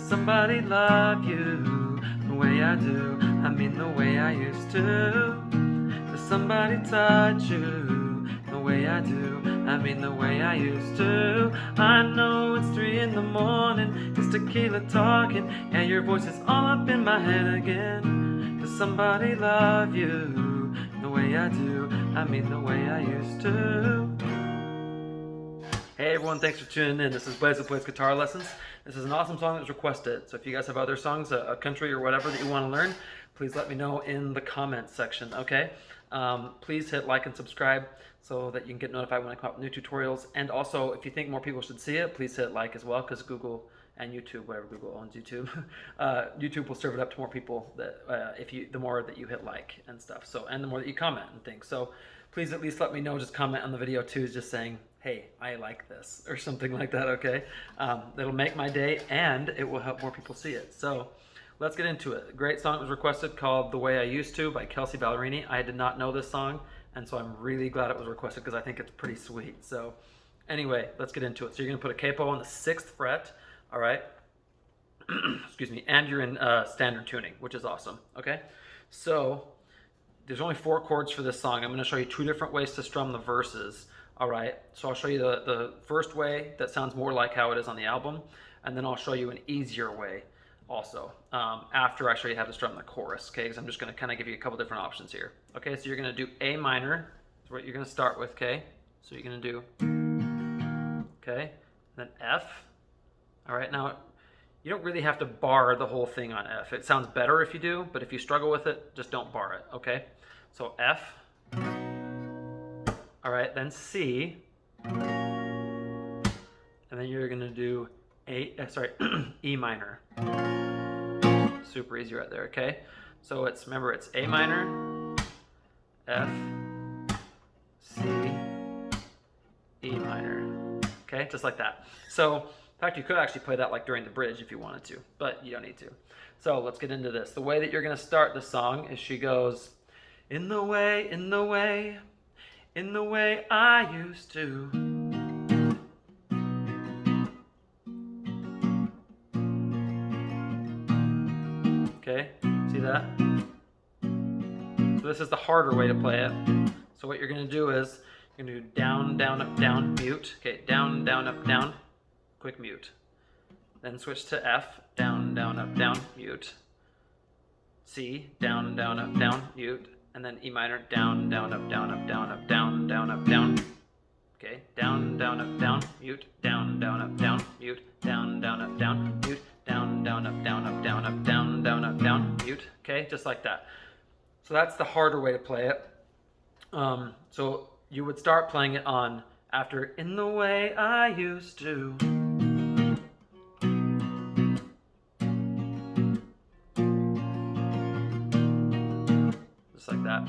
somebody love you the way I do? I mean the way I used to. Does somebody touch you the way I do? I mean the way I used to. I know it's 3 in the morning, it's tequila talking, and your voice is all up in my head again. Does somebody love you the way I do? I mean the way I used to. Hey everyone, thanks for tuning in. This is Blaze who plays guitar lessons. This is an awesome song that was requested. So if you guys have other songs, a country or whatever that you want to learn, please let me know in the comments section, okay? Please hit like and subscribe so that you can get notified when I come up with new tutorials. And also, if you think more people should see it, please hit like as well, because Google and YouTube, whatever Google owns YouTube, YouTube will serve it up to more people that the more that you hit like and stuff. So, and the more that you comment and things. So please at least let me know. Just comment on the video too, just saying, hey, I like this, or something like that, okay? It'll make my day, and it will help more people see it. So let's get into it. A great song was requested called The Way I Used To by Kelsea Ballerini. I did not know this song, and so I'm really glad it was requested because I think it's pretty sweet. So anyway, let's get into it. So you're gonna put a capo on the 6th fret, all right? Excuse me, and you're in standard tuning, which is awesome, okay? So there's only 4 chords for this song. I'm gonna show you 2 different ways to strum the verses. All right, so I'll show you the first way that sounds more like how it is on the album, and then I'll show you an easier way also after I show you how to strum the chorus, okay? Because I'm just going to kind of give you a couple different options here. Okay, so you're going to do A minor, that's what you're going to start with, okay? So you're going to do, okay, then F. All right, now you don't really have to bar the whole thing on F. It sounds better if you do, but if you struggle with it, just don't bar it, okay? So F. All right, then C, and then you're gonna do E minor. Super easy right there, okay? So remember it's A minor, F, C, E minor, okay? Just like that. So, in fact, you could actually play that like during the bridge if you wanted to, but you don't need to. So let's get into this. The way that you're gonna start the song is she goes, in the way, in the way, in the way I used to. Okay, see that? So this is the harder way to play it. So what you're gonna do is, you're gonna do down, down, up, down, mute. Okay, down, down, up, down, quick mute. Then switch to F, down, down, up, down, mute. C, down, down, up, down, mute. And then E minor, down, down, up, down, up, down, up, down, down, up, down. Okay, down, down, up, down, mute, down, down, up, down, mute, down, down, up, down, mute, down, down, up, down, up, down, up, down, down, up, down, mute. Okay, just like that. So that's the harder way to play it. So you would start playing it on after in the way I used to. Like that,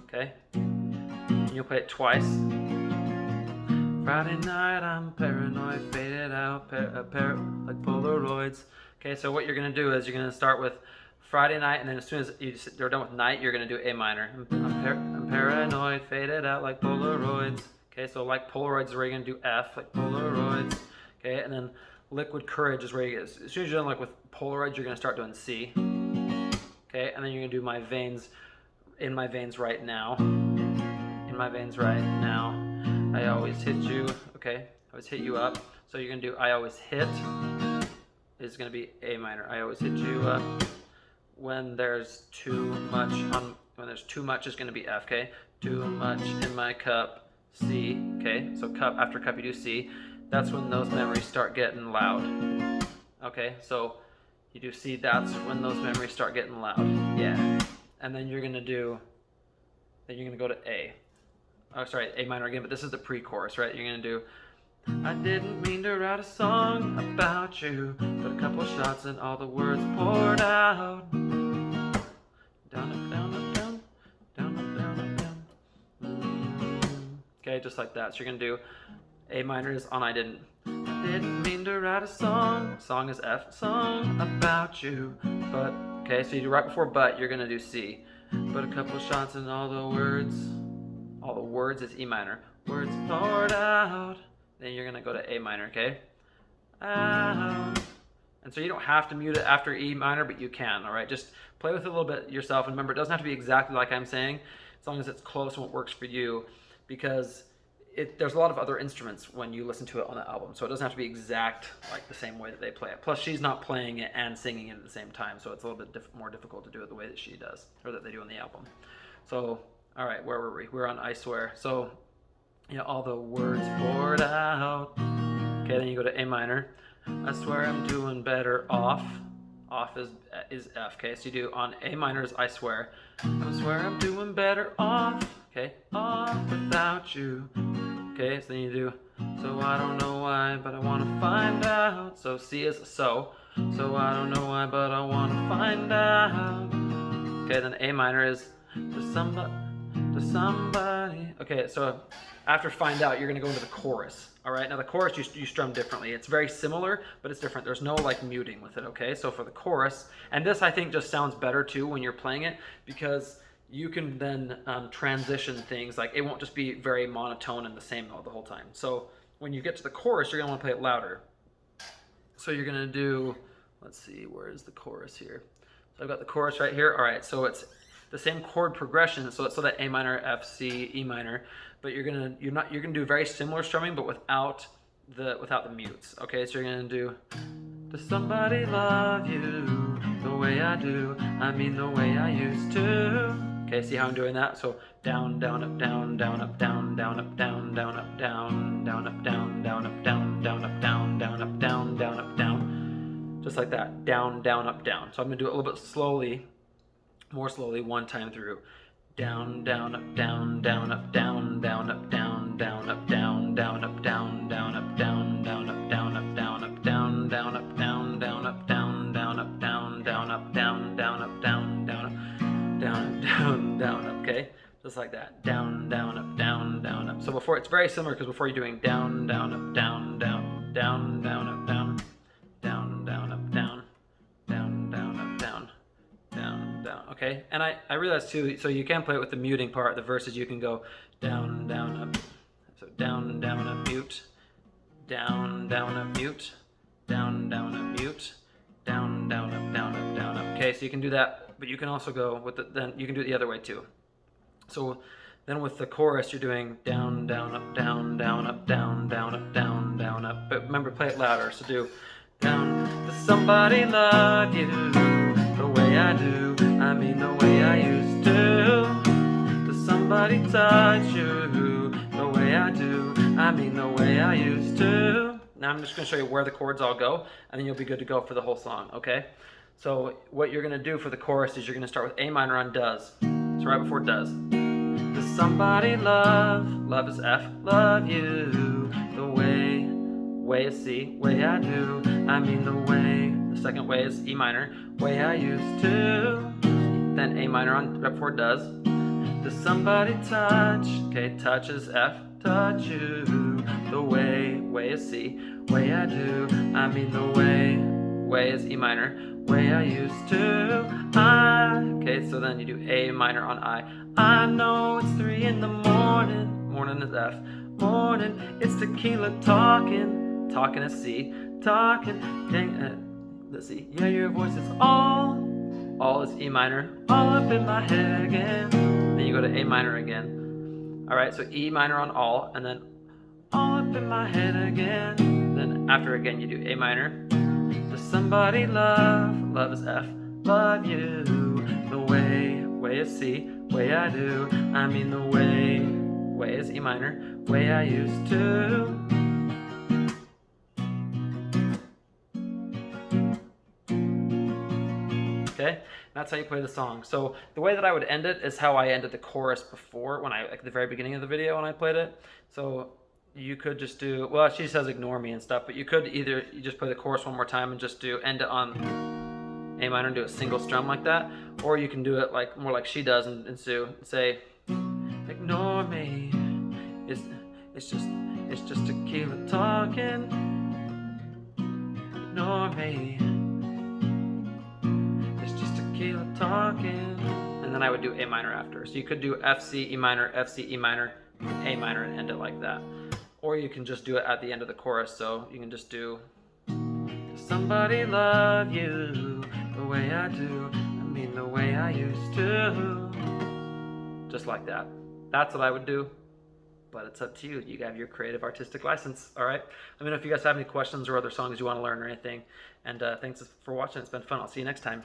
okay? And you'll play it twice. Friday night, I'm paranoid, faded out, like Polaroids. Okay, so what you're gonna do is you're gonna start with Friday night, and then as soon as you're done with night, you're gonna do A minor. I'm paranoid, faded out like Polaroids. Okay, so like Polaroids is where you're gonna do F, like Polaroids. Okay, and then Liquid Courage is where you get, as soon as you're done like with Polaroids, you're gonna start doing C. Okay, and then you're gonna do My Veins. In my veins right now. In my veins right now. I always hit you. Okay, I always hit you up. So you're gonna do I always hit is gonna be A minor. I always hit you up. When there's too much is gonna be F, okay? Too much in my cup, C, okay? So cup, after cup you do C. That's when those memories start getting loud. Okay, so you do C, that's when those memories start getting loud. Yeah. And then you're gonna go to A. Oh, sorry, A minor again, but this is the pre-chorus, right? You're gonna do, I didn't mean to write a song about you, but a couple shots and all the words poured out. Down, up, down, up, down, down, up, down, up, down. Okay, just like that. So you're gonna do A minor is on I didn't mean to write a song. Song is F, song about you, but. Okay, so you do right before but, you're gonna do C. But a couple shots and all the words is E minor. Words poured out. Then you're gonna go to A minor, okay? Out. And So you don't have to mute it after E minor, but you can, all right? Just play with it a little bit yourself. And remember, it doesn't have to be exactly like I'm saying, as long as it's close and what works for you, because there's a lot of other instruments when you listen to it on the album. So it doesn't have to be exact like the same way that they play it. Plus, she's not playing it and singing it at the same time, so it's a little bit more difficult to do it the way that she does, or that they do on the album. So, all right, where were we? We're on I Swear. So, you know, all the words poured out. Okay, then you go to A minor. I swear I'm doing better off. Off is F. Okay, so you do on A minor is I swear. I swear I'm doing better off. Okay, off without you. Okay, so then you do, so I don't know why, but I want to find out. So C is so. So I don't know why, but I want to find out. Okay, then A minor is to somebody. Okay, so after find out, you're going to go into the chorus. All right, now the chorus you strum differently. It's very similar, but it's different. There's no like muting with it, okay? So for the chorus, and this I think just sounds better too when you're playing it, because you can then transition things. Like it won't just be very monotone and the same note the whole time. So when you get to the chorus, you're gonna wanna play it louder. So you're gonna do, let's see, where is the chorus here? So I've got the chorus right here. All right, so it's the same chord progression. So it's that A minor, F, C, E minor, but you're gonna do very similar strumming, but without the mutes. Okay, so you're gonna do, does somebody love you the way I do? I mean the way I used to. Okay, see how I'm doing that? So down, down, up, down, down, up, down, down, up, down, down, up, down, down, up, down, down, up, down, down, up, down, down, up, down, down, up, down. Just like that. Down, down, up, down. So I'm gonna do it a little bit slowly, more slowly, one time through. Down, down, up, down, down, up, down, down, up, down, down, up, down, down, up, down, down, up, down, down, up, down, up, down, up, down, down, up, down, down, up, down, down, up, down, down, up, down, down, up, down, down, up, down, down, down, up, okay? Just like that. Down, down, up, down, down, up. So before, it's very similar because before you're doing down, down, up, down, down, down, down, up, down, down, down, up, down, down, down, up, down, down, down, okay? And I realized too, so you can play it with the muting part, the verses you can go down, down, up, so down, down, up, mute, down, down, up, mute, down, down, up, mute, down, down, up, down, up, down, up. Okay, so you can do that, but you can also go with then you can do it the other way too. So then with the chorus, you're doing down, down, up, down, down, up, down, down, up, down, down, up. But remember, play it louder. So do down, does somebody love you the way I do? I mean the way I used to. Does somebody touch you the way I do? I mean the way I used to. Now I'm just going to show you where the chords all go, and then you'll be good to go for the whole song, okay? So what you're going to do for the chorus is you're going to start with A minor on does. So right before does. Does somebody love is F, love you the way is C, way I do. I mean the second way is E minor, way I used to. Then A minor on right before does. Does somebody touch? Okay, touch is F, touch you the way is C, way I do. I mean the way is E minor, way I used to. Okay, so then you do A minor on I know it's 3 in the morning. Morning is F. Morning, it's tequila talking. Talking is C. Talking, dang, let's see. Yeah, your voice is all. All is E minor. All up in my head again. Then you go to A minor again. All right, so E minor on all, and then all up in my head again. Then after again, you do A minor. Does somebody love is F, love you the way is C, way I do. I mean the way is E minor, way I used to. Okay, that's how you play the song. So the way that I would end it is how I ended the chorus before, when at the very beginning of the video when I played it. So you could just do, well, she says ignore me and stuff, but you could either you just play the chorus one more time and just end it on A minor and do a single strum like that, or you can do it like more like she does and say ignore me, it's just tequila talking, ignore me, it's just tequila talking, and then I would do A minor after. So you could do F, C, E minor, F, C, E minor, A minor, and end it like that. Or you can just do it at the end of the chorus, so you can just do somebody love you the way I do. I mean the way I used to. Just like that. That's what I would do. But it's up to you. You have your creative artistic license. All right. Let me know if you guys have any questions or other songs you want to learn or anything. And thanks for watching. It's been fun. I'll see you next time.